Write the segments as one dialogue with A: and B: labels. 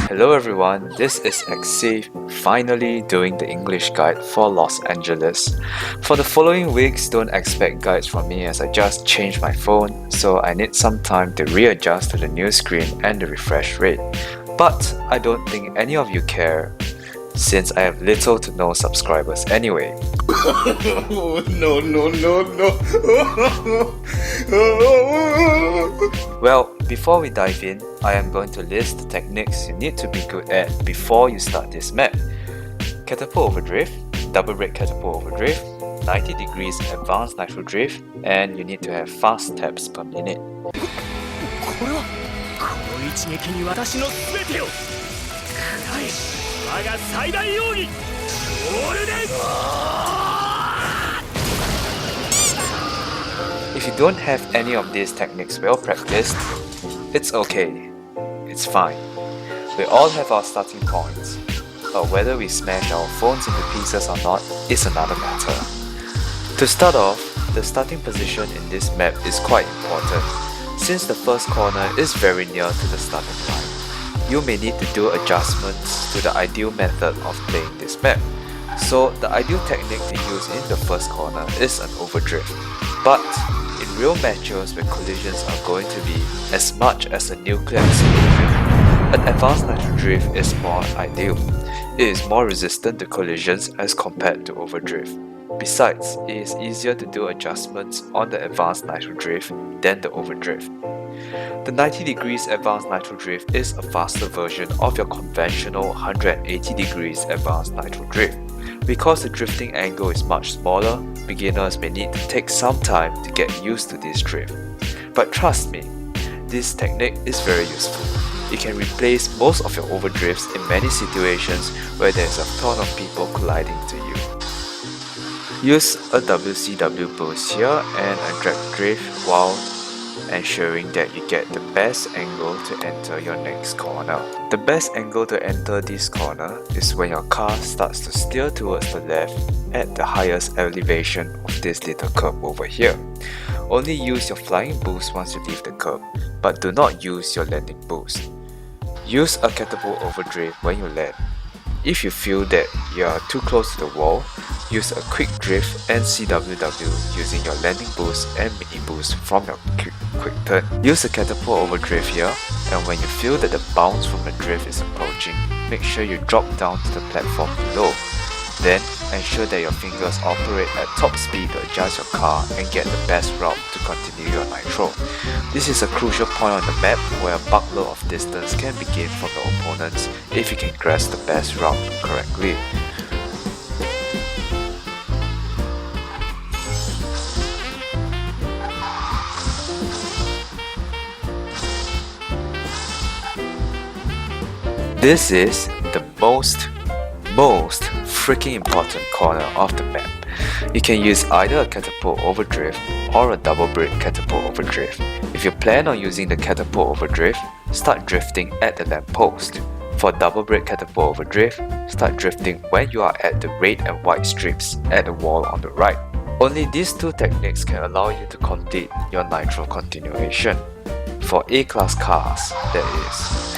A: Hello everyone, this is XC, finally doing the English guide for Los Angeles. For the following weeks, don't expect guides from me as I just changed my phone, so I need some time to readjust to the new screen and the refresh rate. But I don't think any of you care, since I have little to no subscribers anyway.
B: No.
A: Well, before we dive in, I am going to list the techniques you need to be good at before you start this map. Catapult overdrift, double brake catapult overdrift, 90 degrees advanced nitro drift, and you need to have fast taps per minute. If you don't have any of these techniques well practiced, it's okay. It's fine. We all have our starting points, but whether we smash our phones into pieces or not is another matter. To start off, the starting position in this map is quite important, since the first corner is very near to the starting line. You may need to do adjustments to the ideal method of playing this map. So the ideal technique to use in the first corner is an overdrift. But in real matches where collisions are going to be as much as a nuclear explosion, an advanced nitro drift is more ideal. It is more resistant to collisions as compared to overdrift. Besides, it is easier to do adjustments on the advanced nitro drift than the overdrift. The 90 degrees advanced nitro drift is a faster version of your conventional 180 degrees advanced nitro drift. Because the drifting angle is much smaller, beginners may need to take some time to get used to this drift. But trust me, this technique is very useful. It can replace most of your overdrifts in many situations where there is a ton of people colliding to you. Use a WCW boost here and a drag drift while ensuring that you get the best angle to enter your next corner. The best angle to enter this corner is when your car starts to steer towards the left at the highest elevation of this little curb over here. Only use your flying boost once you leave the curb, but do not use your landing boost. Use a catapult overdrift when you land. If you feel that you are too close to the wall, use a quick drift and CWW using your landing boost and mini boost from your quick turn. Use a catapult overdrift here, and when you feel that the bounce from the drift is approaching, make sure you drop down to the platform below. Then, ensure that your fingers operate at top speed to adjust your car and get the best route to continue your nitro. This is a crucial point on the map where a buckload of distance can be gained from your opponents if you can grasp the best route correctly. This is the most freaking important corner of the map. You can use either a catapult overdrift or a double brake catapult overdrift. If you plan on using the catapult overdrift, start drifting at the lamppost. For double brake catapult overdrift, start drifting when you are at the red and white strips at the wall on the right. Only these two techniques can allow you to complete your nitro continuation. For A-class cars, that is.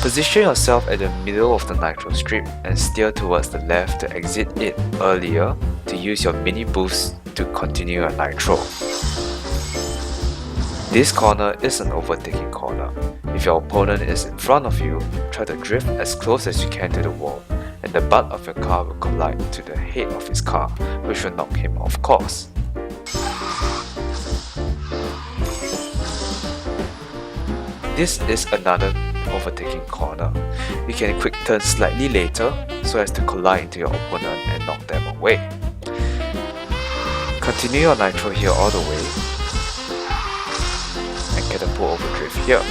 A: Position yourself at the middle of the nitro strip and steer towards the left to exit it earlier to use your mini boost to continue your nitro. This corner is an overtaking corner. If your opponent is in front of you, try to drift as close as you can to the wall, and the butt of your car will collide to the head of his car, which will knock him off course. This is another overtaking corner. You can quick turn slightly later so as to collide into your opponent and knock them away. Continue your nitro here all the way and catapult overdrift here.